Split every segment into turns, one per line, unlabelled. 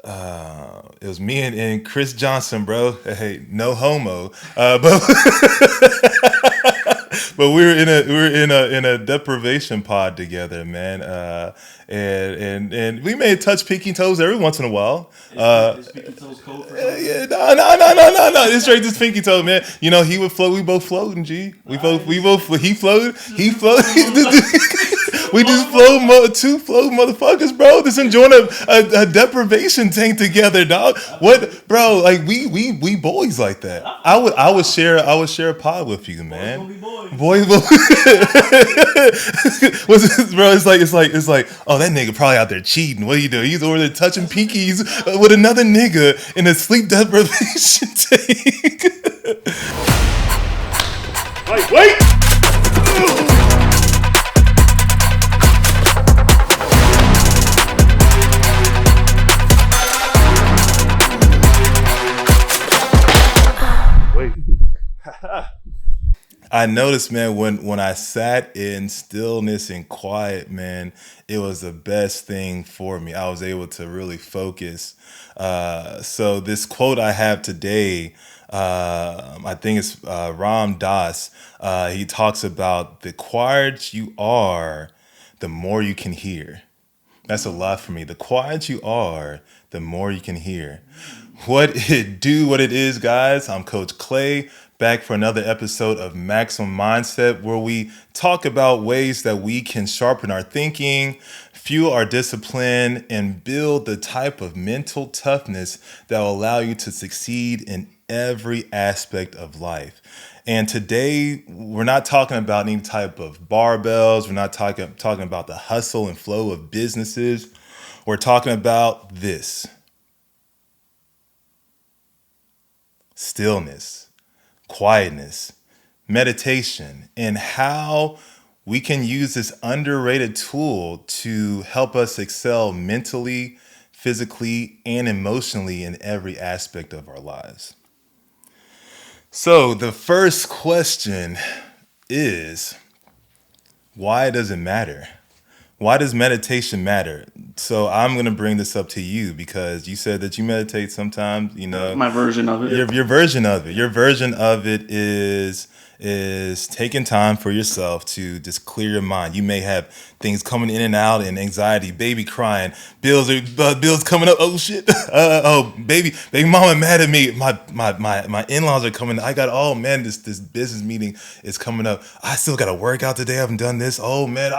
It was me and Chris Johnson, bro. Hey, no homo. But but we were in a deprivation pod together, man. And we may touch pinky toes every once in a while.
Is Pinky Toes code for something?
Yeah, no. It's straight just pinky toe, man. You know, he would float. We both floating. G. We both. He floated. He floated. We just two flow motherfuckers, bro. Just enjoying a deprivation tank together, dog. What, bro? Like we boys like that. I would share a pod with you,
Boys
man.
gonna be boys.
Boys, bro? It's like, oh, that nigga probably out there cheating. What are you doing? He's over there touching pinkies with another nigga in a sleep deprivation tank. Like, wait. Wait. I noticed, man, when I sat in stillness and quiet, man, it was the best thing for me. I was able to really focus. So this quote I have today, I think it's Ram Dass. He talks about the quieter you are, the more you can hear. That's a lot for me. The quieter you are, the more you can hear. What it is, guys. I'm Coach Clay, back for another episode of Maximum Mindset, where we talk about ways that we can sharpen our thinking, fuel our discipline, and build the type of mental toughness that will allow you to succeed in every aspect of life. And today, we're not talking about any type of barbells. We're not talking about the hustle and flow of businesses. We're talking about this: stillness, quietness, meditation, and how we can use this underrated tool to help us excel mentally, physically, and emotionally in every aspect of our lives. So, the first question is, why does it matter? Why does meditation matter? So I'm gonna bring this up to you because you said that you meditate sometimes.
My version of it.
Your version of it. Your version of it is taking time for yourself to just clear your mind. You may have things coming in and out, and anxiety, baby crying, bills coming up. Oh shit! Oh baby mama mad at me. My in-laws are coming. I got, oh man, this business meeting is coming up. I still got to work out today. I haven't done this. Oh man,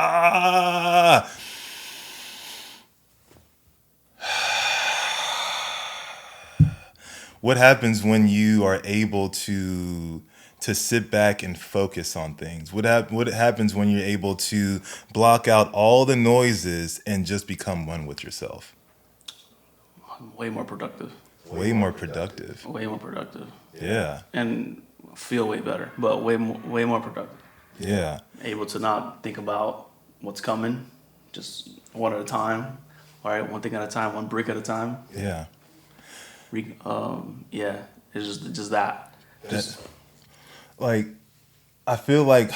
What happens when you are able to sit back and focus on things? What happens when you're able to block out all the noises and just become one with yourself?
Way more productive.
Way more productive.
Way more productive.
Yeah.
And feel way better, but way more productive.
Yeah.
Able to not think about what's coming, just one at a time. All right, one thing at a time, one brick at a time.
Yeah.
Yeah, it's just that. Just
Like, I feel like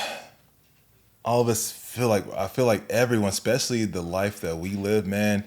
all of us I feel like everyone, especially the life that we live, man,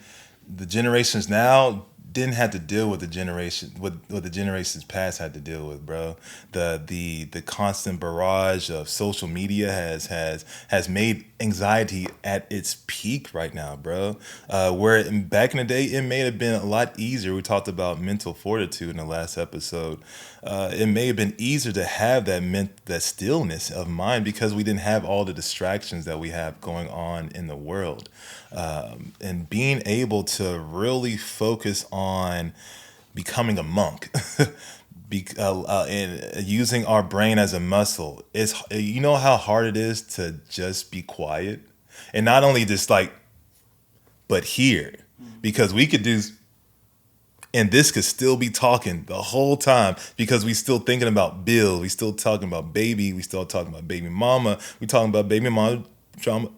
the generations now didn't have to deal with what the generations past had to deal with, bro. The constant barrage of social media has made anxiety at its peak right now, bro. Back in the day, it may have been a lot easier. We talked about mental fortitude in the last episode. It may have been easier to have that stillness of mind because we didn't have all the distractions that we have going on in the world. And being able to really focus on becoming a monk, and using our brain as a muscle. You know how hard it is to just be quiet, and not only just like, but hear, because we could do. And this could still be talking the whole time because we still thinking about Bill. We still talking about baby. We still talking about baby mama. We talking about baby mama dramas.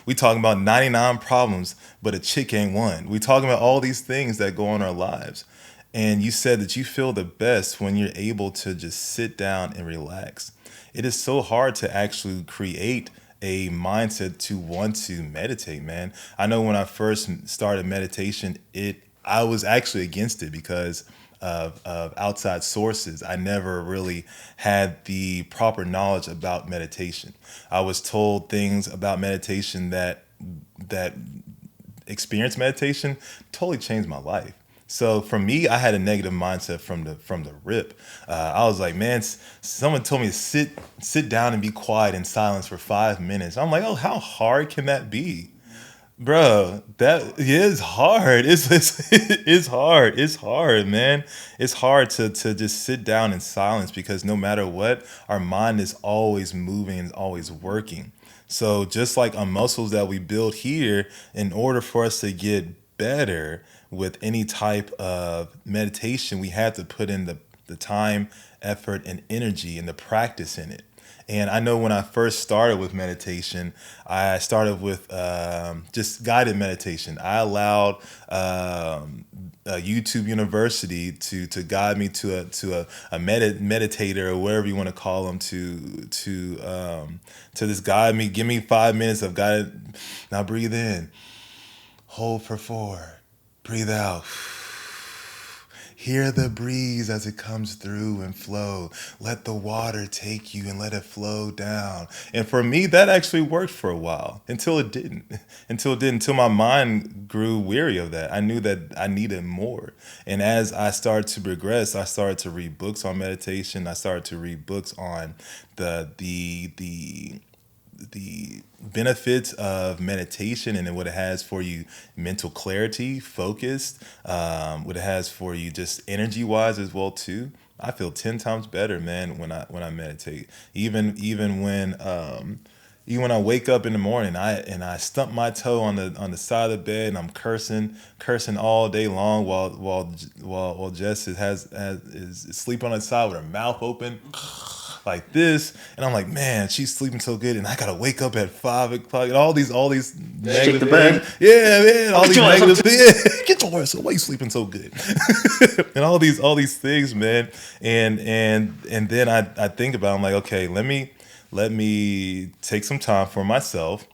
We talking about 99 problems, but a chick ain't one. We talking about all these things that go on in our lives. And you said that you feel the best when you're able to just sit down and relax. It is so hard to actually create a mindset to want to meditate, man. I know when I first started meditation, I was actually against it because of outside sources. I never really had the proper knowledge about meditation. I was told things about meditation that experience meditation totally changed my life. So for me, I had a negative mindset from the rip. I was like, man, someone told me to sit down and be quiet in silence for 5 minutes. I'm like, oh, how hard can that be? Bro, that is hard. It's hard. It's hard, man. It's hard to just sit down in silence because no matter what, our mind is always moving and always working. So just like on muscles that we build here, in order for us to get better with any type of meditation, we have to put in the time, effort, and energy and the practice in it. And I know when I first started with meditation, I started with just guided meditation. I allowed YouTube University to guide me to a meditator or whatever you want to call them to this guide me. Give me 5 minutes of guided. Now breathe in, hold for 4, breathe out. Hear the breeze as it comes through and flow. Let the water take you and let it flow down. And for me, that actually worked for a while until it didn't. Until my mind grew weary of that. I knew that I needed more. And as I started to progress, I started to read books on meditation. I started to read books on the benefits of meditation and what it has for you, mental clarity, focused, what it has for you just energy wise as well too. I feel 10 times better, man, when I meditate. Even when I wake up in the morning, I stump my toe on the side of the bed and I'm cursing all day long while Jess is sleeping on the side with her mouth open like this, and I'm like, man, she's sleeping so good, and I gotta wake up at 5 o'clock, and all these
Shake
negative
the bed.
things. Yeah, man, all
Get
these
your ass
negative
up.
things. Yeah, get your ass up. Why you sleeping so good? And all these things, man. And then I think about it, I'm like, okay, let me take some time for myself.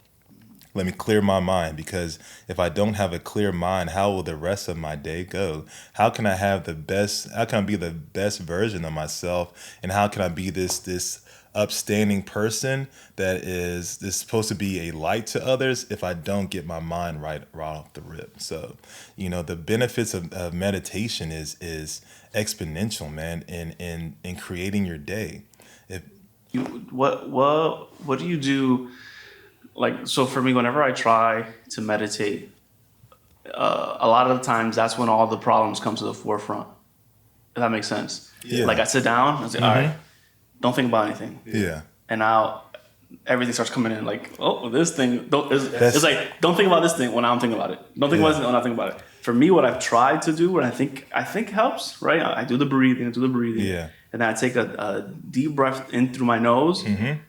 Let me clear my mind because if I don't have a clear mind, how will the rest of my day go? How can I be the best version of myself? And how can I be this upstanding person that is supposed to be a light to others if I don't get my mind right off the rip? So, the benefits of meditation is exponential, man, in creating your day. If
You what do you do? Like, so for me, whenever I try to meditate, a lot of the times that's when all the problems come to the forefront. If that makes sense.
Yeah.
Like I sit down, I say, all right, don't think about anything,
yeah.
and now everything starts coming in. Like, oh, this thing.
That's-
It's like don't think about this thing when I'm thinking about it. Don't think about
Yeah.
this when I'm thinking about it. For me, what I've tried to do, what I think helps, right? I do the breathing,
Yeah.
and then I take a deep breath in through my nose.
Mm-hmm.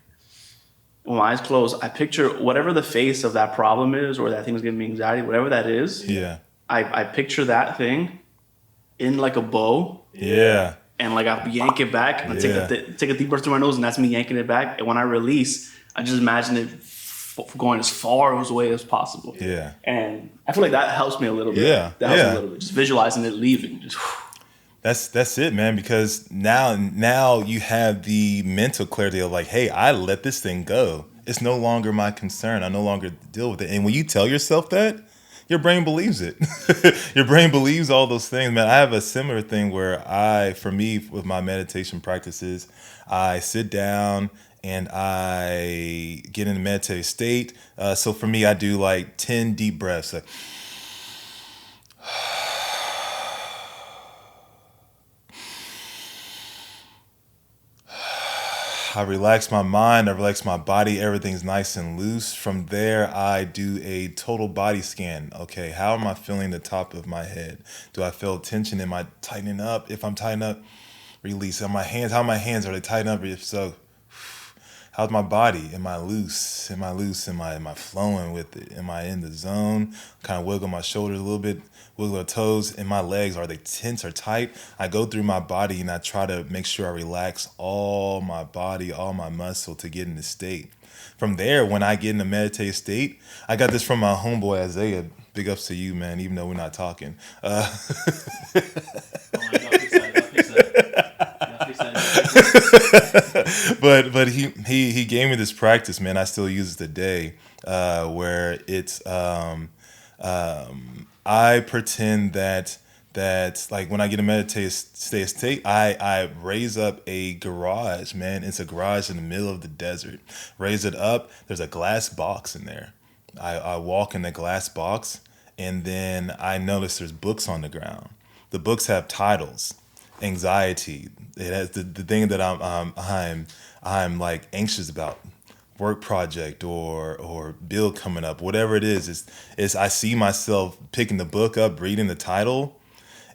When my eyes close, I picture whatever the face of that problem is, or that thing is giving me anxiety, whatever that is.
Yeah.
I picture that thing in like a bow,
Yeah.
and like I yank it back. And I
Yeah.
take a deep breath through my nose, and that's me yanking it back. And when I release, I just imagine it going as far away as possible.
Yeah.
And I feel like that helps me a little bit.
Yeah.
That helps me
Yeah.
a little bit. Just visualizing it leaving. Just
That's it, man. Because now you have the mental clarity of like, hey, I let this thing go. It's no longer my concern. I no longer deal with it. And when you tell yourself that, your brain believes it. Your brain believes all those things, man. I have a similar thing where for me, with my meditation practices, I sit down and I get in a meditative state. So for me, I do like 10 deep breaths. Like, I relax my mind, I relax my body, everything's nice and loose. From there, I do a total body scan. Okay, how am I feeling the top of my head? Do I feel tension? Am I tightening up? If I'm tightening up, release. How are my hands? Are they tightened up? If so, How's my body? Am I loose? Am I loose? Am I flowing with it? Am I in the zone? Kind of wiggle my shoulders a little bit, wiggle my toes. And my legs, are they tense or tight? I go through my body and I try to make sure I relax all my body, all my muscle to get in the state. From there, when I get in a meditative state, I got this from my homeboy Isaiah. Big ups to you, man. Even though we're not talking,
Oh, you gotta fix that. You gotta fix that. You gotta fix that.
but he gave me this practice, man. I still use it today, where it's I pretend that like when I get a meditative state, I raise up a garage, man. It's a garage in the middle of the desert. Raise it up. There's a glass box in there. I walk in the glass box, and then I notice there's books on the ground. The books have titles. Anxiety. It has the thing that I'm like anxious about, work project or bill coming up, whatever it is I see myself picking the book up, reading the title,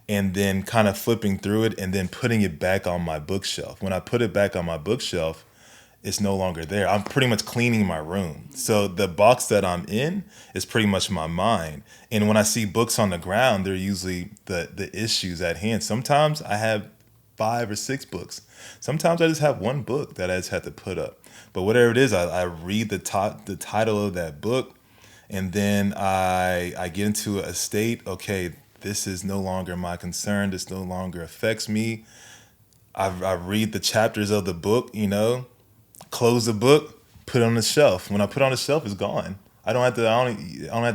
and then kind of flipping through it and then putting it back on my bookshelf. When I put it back on my bookshelf, it's no longer there. I'm pretty much cleaning my room. So the box that I'm in is pretty much my mind. And when I see books on the ground, they're usually the issues at hand. Sometimes I have 5 or 6 books. Sometimes I just have one book that I just have to put up. But whatever it is, I read the title of that book, and then I get into a state. Okay, this is no longer my concern. This no longer affects me. I read the chapters of the book, close the book, put it on the shelf. When I put it on the shelf, it's gone. I don't have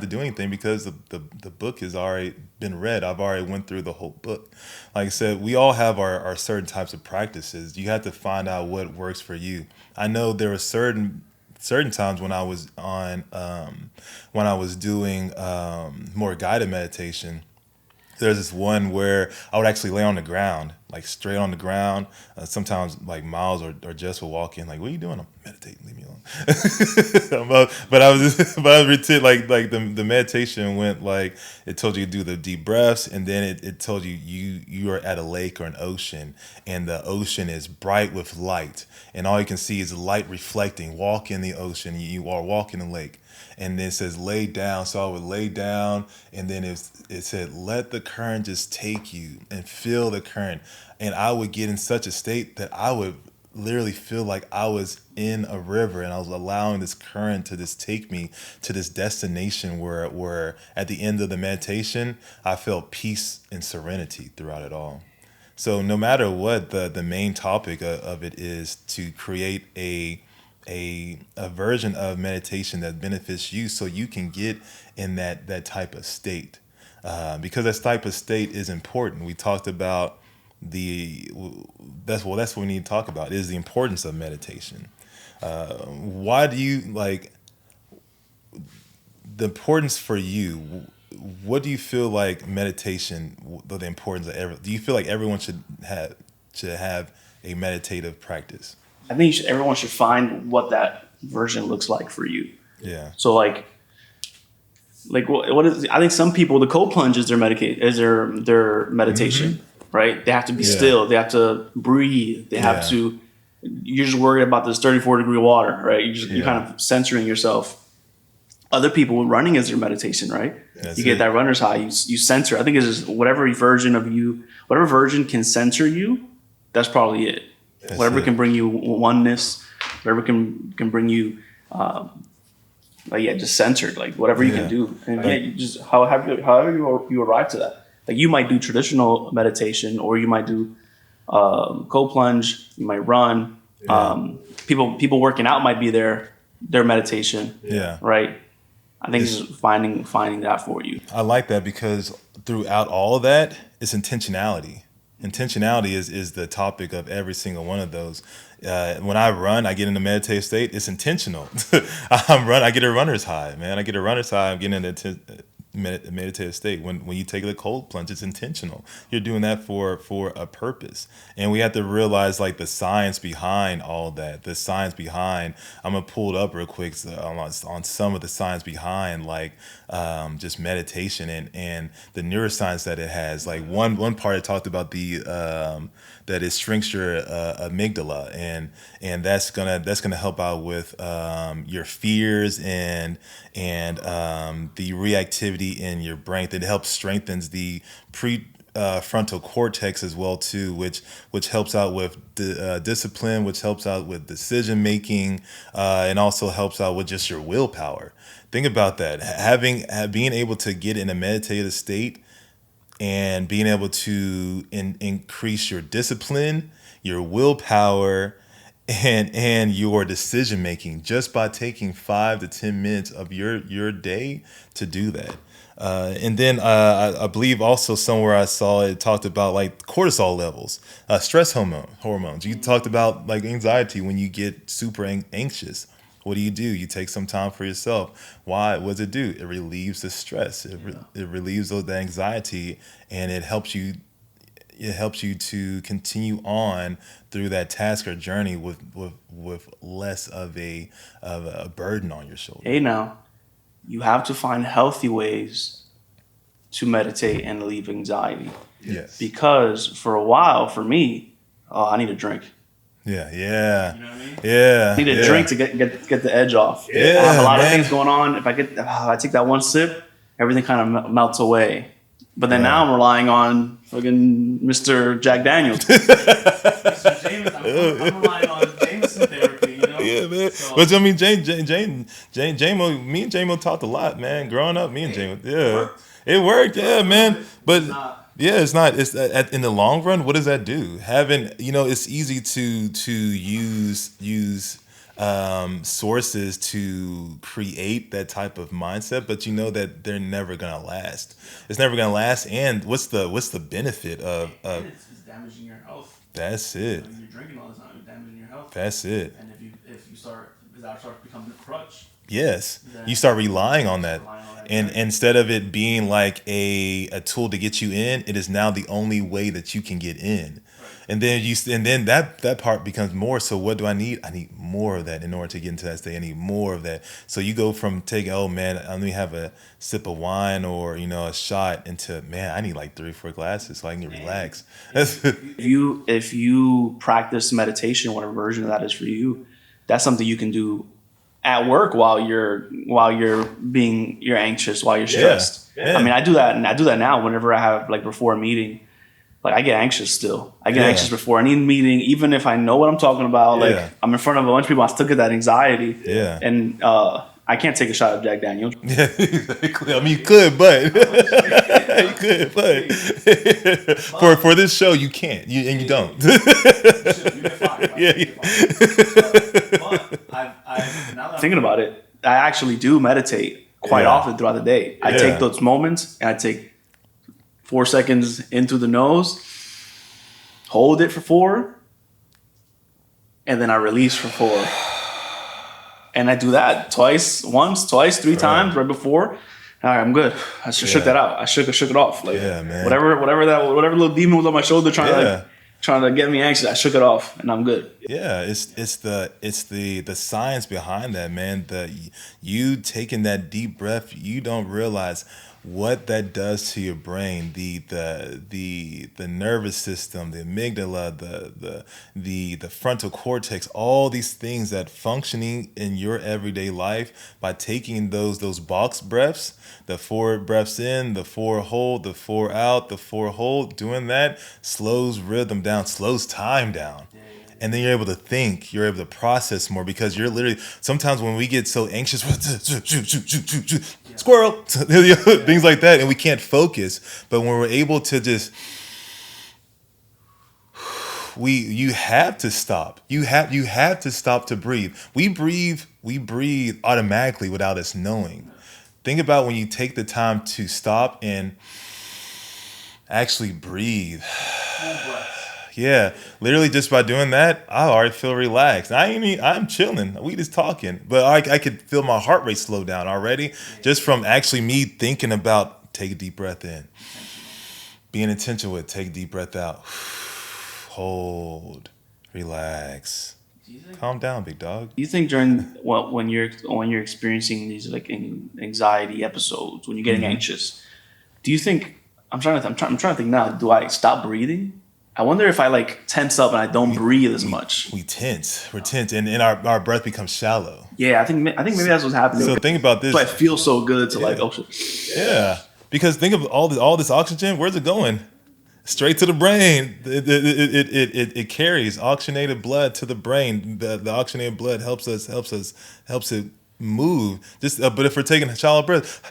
to do anything because the book has already been read. I've already went through the whole book. Like I said, we all have our certain types of practices. You have to find out what works for you. I know there were certain times when I was doing more guided meditation. There's this one where I would actually lay on the ground, like straight on the ground. Sometimes like Miles or Jess will walk in, like, "What are you doing?" I'm meditating. Leave me alone. But I was like the meditation went like it told you to do the deep breaths, and then it told you are at a lake or an ocean, and the ocean is bright with light, and all you can see is light reflecting. Walk in the ocean. You are walking the lake. And then it says lay down. So I would lay down, and then it said let the current just take you and feel the current. And I would get in such a state that I would literally feel like I was in a river, and I was allowing this current to just take me to this destination where at the end of the meditation I felt peace and serenity throughout it all. So no matter what the main topic of it is to create a version of meditation that benefits you so you can get in that type of state, because that type of state is important. We talked about the that's what we need to talk about is the importance of meditation. Why do you like the importance for you? What do you feel like meditation, the importance of do you feel like everyone should have a meditative practice?
I think everyone should find what that version looks like for you.
Yeah.
So like what is? I think some people the cold plunge is their meditation, right? They have to be
Yeah.
still. They have to breathe. They have
Yeah.
to. You're just worried about this 34-degree water, right? You're
Yeah.
kind of censoring yourself. Other people running is their meditation, right?
That's
You get
it.
that runner's high. You censor. I think it's just whatever version can censor you. That's probably it.
That's
Whatever
it.
can bring you oneness, whatever can bring you, just centered. Like whatever you
Yeah.
can do, and you just however you arrive to that. Like you might do traditional meditation, or you might do cold plunge. You might run. People working out might be their meditation,
Yeah.
right? I think it's just finding that for you.
I like that because throughout all of that, it's intentionality. Intentionality is the topic of every single one of those. When I run, I get in a meditative state. It's intentional. I get a runner's high, man. I get a runner's high. I'm getting meditative state. When you take the cold plunge, it's intentional. You're doing that for a purpose, and we have to realize like the science behind all that. The science behind. I'm gonna pull it up real quick on some of the science behind like just meditation and the neuroscience that it has. Like one part it talked about that it shrinks your amygdala, and that's gonna help out with your fears and the reactivity in your brain. That helps strengthens the frontal cortex as well too, which helps out with discipline, which helps out with decision making, and also helps out with just your willpower. Think about that. Being able to get in a meditative state and being able to increase your discipline, your willpower, and your decision making just by taking 5 to 10 minutes of your day to do that. And then I believe also somewhere I saw it talked about like cortisol levels, stress hormones. You talked about like anxiety when you get super anxious. What do? You take some time for yourself. Why? What does it do? It relieves the stress. It relieves the anxiety, and it helps you to continue on through that task or journey with less of a burden on your shoulder.
Hey, now, you have to find healthy ways to meditate and relieve anxiety.
Yes.
Because for a while, for me, I need a drink.
Yeah. Yeah.
You know what I mean?
Yeah.
I need a drink to get the edge off.
Yeah,
I have a lot of
man.
things going on. If I take that one sip, everything kind of melts away. But then now I'm relying on fucking Mr. Jack Daniels. Mr. James, I'm relying on Jameson therapy, you know?
Yeah, man.
So,
But I mean, me and Jamo talked a lot, man. Growing up, me and Jamo, yeah, it worked, yeah, man. But yeah, it's not. It's in the long run. What does that do? It's easy to use sources to create that type of mindset, but you know that they're never gonna last. It's never gonna last. And what's the benefit of?
it's damaging your health.
That's it.
You're drinking all the time, you're damaging your health.
That's it.
And if that starts becoming a crutch,
Yes,
then
you start relying on that,
relying on that
and
drink.
instead of it being like a tool to get you in, it is now the only way that you can get in. And then that part becomes more. So what do I need? I need more of that in order to get into that state. I need more of that. So you go from taking, oh man, let me have a sip of wine or a shot, into, man, I need like 3 or 4 glasses so I can relax.
If you practice meditation, whatever version of that is for you, that's something you can do at work while you're anxious, while you're stressed.
Yeah.
I mean, I do that now whenever I have, like, before a meeting. Like, I get anxious still. I get anxious before any meeting, even if I know what I'm talking about. Like, I'm in front of a bunch of people, I still get that anxiety.
Yeah.
And I can't take a shot of Jack Daniels.
Yeah, exactly. I mean, you could, but for this show, you can't. You don't.
You get fired, right?
Yeah.
You get fired. But now that I'm thinking about it, I actually do meditate quite often throughout the day. I take those moments and I take 4 seconds in through the nose, hold it for 4, and then I release for 4. And I do that once, twice, 3 times right before. All right, I'm good. I shook that out. I shook it off. Like,
man.
Whatever little demon was on my shoulder trying to get me anxious, I shook it off, and I'm good.
Yeah, it's the science behind that, man. You taking that deep breath, you don't realize what that does to your brain, the nervous system, the amygdala, the frontal cortex, all these things that functioning in your everyday life by taking those box breaths, the 4 breaths in, the 4 hold, the 4 out, the 4 hold, doing that slows rhythm down, slows time down. And then you're able to think, you're able to process more, because you're literally, sometimes when we get so anxious, squirrel, things like that, and we can't focus. But when we're able to just, you have to stop. You have to stop to breathe. We breathe automatically without us knowing. Think about when you take the time to stop and actually breathe. Yeah, literally just by doing that, I already feel relaxed. I ain't even, I'm chilling. We just talking, but I could feel my heart rate slow down already just from actually me thinking about take a deep breath in,
Intentional.
being intentional with take a deep breath out, hold, relax,
Do you think?
calm down, big dog.
Do you think during when you're experiencing these like anxiety episodes, when you're getting
Hmm.
anxious, do you think I'm trying to think now? Do I stop breathing? I wonder if I like tense up and I don't
We
breathe as
we
much.
we tense. We're tense, and our breath becomes shallow.
Yeah, I think maybe that's what's happening.
So think about
So I
this.
feel so good to like
Yeah,
oh shit.
yeah. Because think of all this oxygen. Where's it going? Straight to the brain. It carries oxygenated blood to the brain. The oxygenated blood helps it move. Just but if we're taking a shallow breath,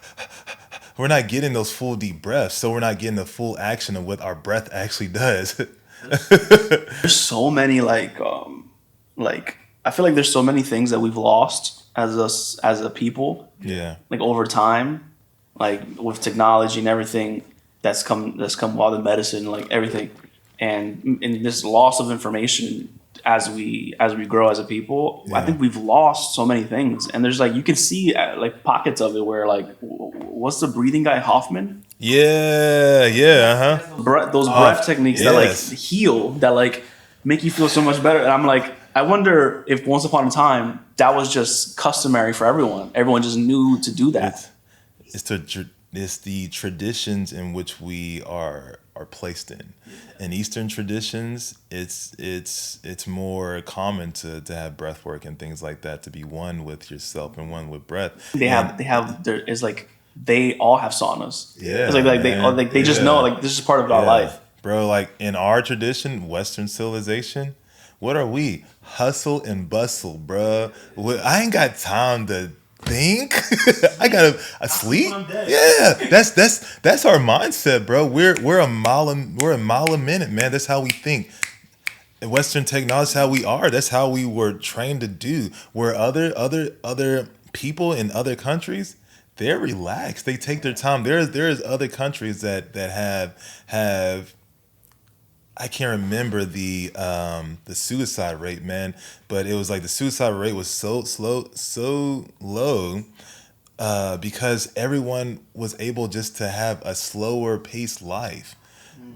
we're not getting those full deep breaths. So we're not getting the full action of what our breath actually does.
There's so many like I feel like there's so many things that we've lost as us as a people
Yeah,
like over time, like with technology and everything that's come while the medicine, like everything, and this loss of information as we grow as a people. I
yeah,
think we've lost so many things, and there's like you can see like pockets of it where like what's the breathing guy Hoffman,
yeah, yeah. Uh-huh.
those breath
Off.
techniques that like
Yes.
heal, that like make you feel so much better. And I'm like, I wonder if once upon a time that was just customary for everyone. Everyone just knew to do that.
It's it's the traditions in which we are placed in. In Eastern traditions, it's more common to have breath work and things like that, to be one with yourself and one with breath. And
They have there is like they all have saunas. It's
yeah,
like they
man,
they just know
yeah,
like this is part of our
yeah,
life.
bro. Like in our tradition, Western civilization, what are we? Hustle and bustle, bro. I ain't got time to think. I gotta sleep. Yeah, that's our mindset, bro. We're a mile a minute, man. That's how we think. Western technology is how we are. That's how we were trained to do. Where other people in other countries, they're relaxed. They take their time. There is other countries that have I can't remember the suicide rate, man, but it was like the suicide rate was so low because everyone was able just to have a slower paced life.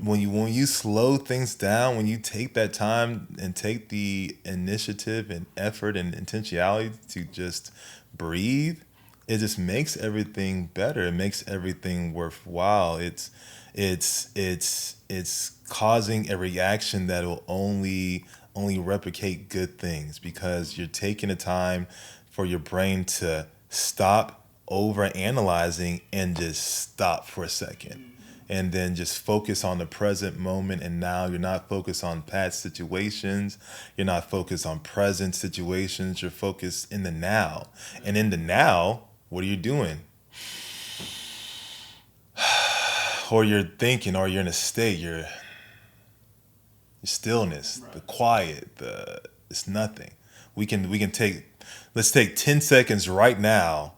When you slow things down, when you take that time and take the initiative and effort and intentionality to just breathe, it just makes everything better. It makes everything worthwhile. It's causing a reaction that will only replicate good things because you're taking the time for your brain to stop over analyzing and just stop for a second and then just focus on the present moment. And now you're not focused on past situations, you're not focused on present situations, you're focused in the now. And in the now, what are you doing? Or you're thinking, or you're in a state, your stillness, the quiet, the it's nothing. We can take, let's take 10 seconds right now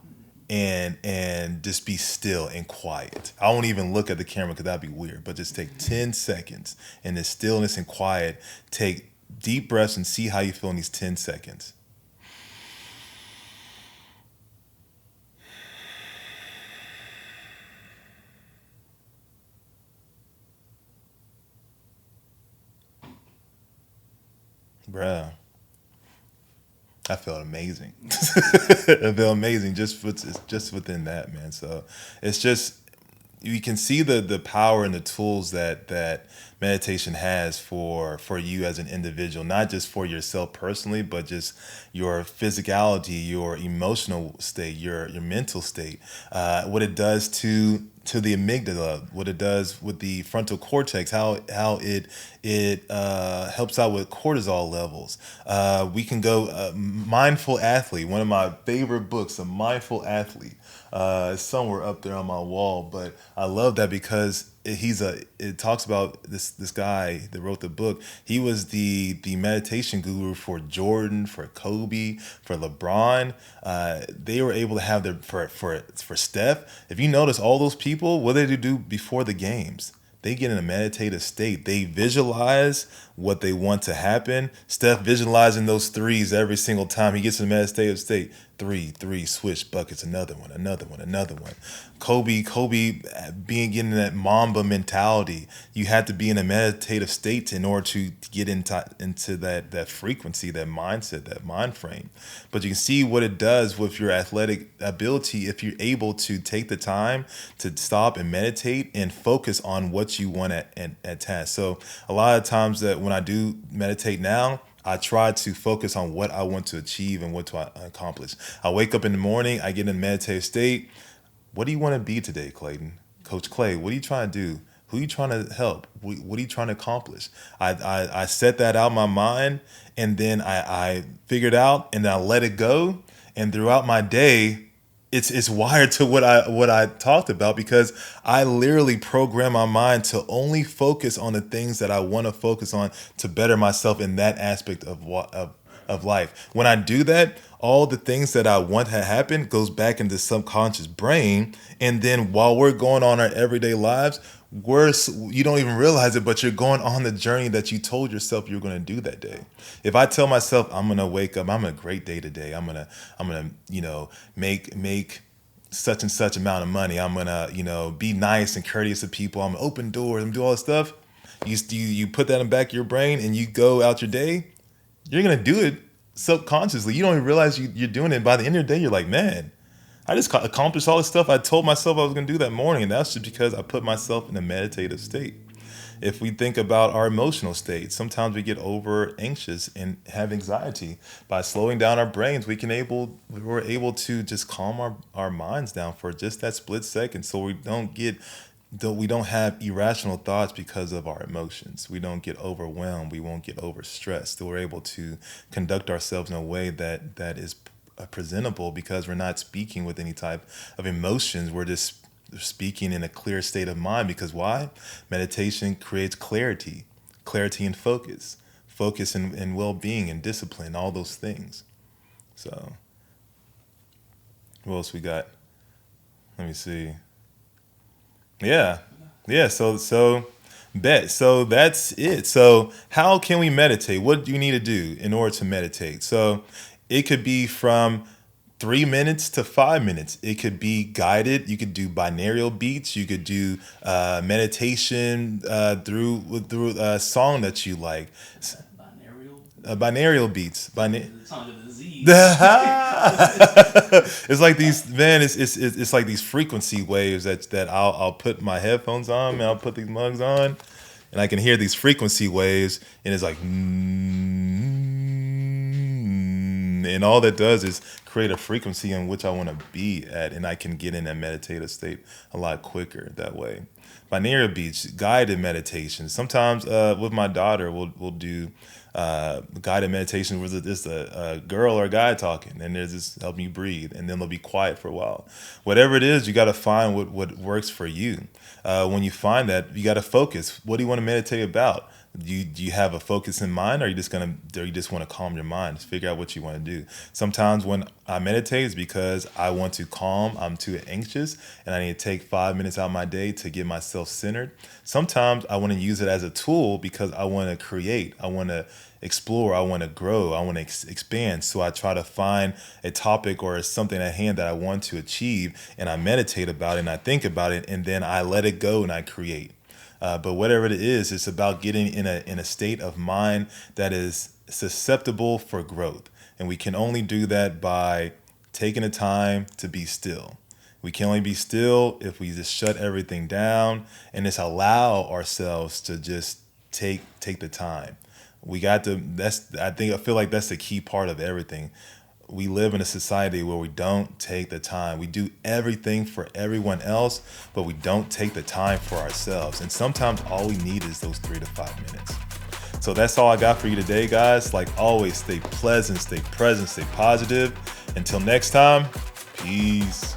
and just be still and quiet. I won't even look at the camera because that'd be weird, but just take 10 seconds in this stillness and quiet. Take deep breaths and see how you feel in these 10 seconds. Bruh, I felt amazing. I felt amazing just within that, man. So it's just you can see the power and the tools that meditation has for you as an individual, not just for yourself personally, but just your physicality, your emotional state, your mental state, what it does to the amygdala, what it does with the frontal cortex, how it helps out with cortisol levels. We can go mindful athlete, one of my favorite books, a mindful athlete. It's somewhere up there on my wall, but I love that because it talks about this guy that wrote the book. He was the meditation guru for Jordan, for Kobe, for LeBron. They were able to have their for Steph. If you notice, all those people, what did they do before the games? they get in a meditative state. They visualize what they want to happen. Steph visualizing those threes every single time he gets in a meditative state. Three, switch buckets, another one, another one, another one. Kobe being getting that Mamba mentality. You had to be in a meditative state in order to get into that frequency, that mindset, that mind frame. But you can see what it does with your athletic ability if you're able to take the time to stop and meditate and focus on what you want at task. So a lot of times that when I do meditate now, I try to focus on what I want to achieve and what to accomplish. I wake up in the morning, I get in a meditative state. What do you want to be today, Clayton? Coach Clay, what are you trying to do? Who are you trying to help? What are you trying to accomplish? I set that out in my mind, and then I figured out, and then I let it go. And throughout my day, it's wired to what I talked about, because I literally program my mind to only focus on the things that I want to focus on to better myself in that aspect of life. When I do that, all the things that I want to happen goes back into subconscious brain, and then while we're going on our everyday lives, you don't even realize it, but you're going on the journey that you told yourself you're going to do that day. If I tell myself I'm going to wake up, I'm a great day today. I'm going to make such and such amount of money. I'm going to be nice and courteous to people. I'm going to open doors and do all this stuff. You put that in the back of your brain and you go out your day, you're going to do it subconsciously. You don't even realize you're doing it. By the end of the day, you're like, man, I just accomplished all this stuff I told myself I was going to do that morning. And that's just because I put myself in a meditative state. If we think about our emotional state, sometimes we get over anxious and have anxiety. By slowing down our brains, we're able to just calm our minds down for just that split second, so we don't have irrational thoughts because of our emotions. We don't get overwhelmed. We won't get overstressed. We're able to conduct ourselves in a way that is presentable, because we're not speaking with any type of emotions. We're just speaking in a clear state of mind. Because why? Meditation creates clarity and focus and well-being and discipline, all those things. So what else we got? Let me see. Yeah. So bet. So that's it. So how can we meditate? What do you need to do in order to meditate? So it could be from 3 minutes to 5 minutes. It could be guided. You could do binaural beats. You could do meditation through a song that you like. Binaural beats. It's like these, man. It's like these frequency waves that I'll put my headphones on, and I'll put these mugs on, and I can hear these frequency waves, and it's like, and all that does is create a frequency in which I want to be at, and I can get in that meditative state a lot quicker that way. Binaural beats, guided meditation. Sometimes with my daughter, we'll do guided meditation where it's a girl or a guy talking, and there's this helping you breathe, and then they'll be quiet for a while. Whatever it is, you got to find what works for you. When you find that, you got to focus. What do you want to meditate about? Do you have a focus in mind, or you just want to calm your mind? Just figure out what you want to do. Sometimes when I meditate, it's because I want to calm. I'm too anxious, and I need to take 5 minutes out of my day to get myself centered. Sometimes I want to use it as a tool because I want to create. I want to explore. I want to grow. I want to expand. So I try to find a topic or something at hand that I want to achieve, and I meditate about it, and I think about it, and then I let it go and I create. But whatever it is, it's about getting in a state of mind that is susceptible for growth. And we can only do that by taking the time to be still. We can only be still if we just shut everything down and just allow ourselves to just take the time. I feel like that's the key part of everything. We live in a society where we don't take the time. We do everything for everyone else, but we don't take the time for ourselves. And sometimes all we need is those 3 to 5 minutes. So that's all I got for you today, guys. Like always, stay pleasant, stay present, stay positive. Until next time, peace.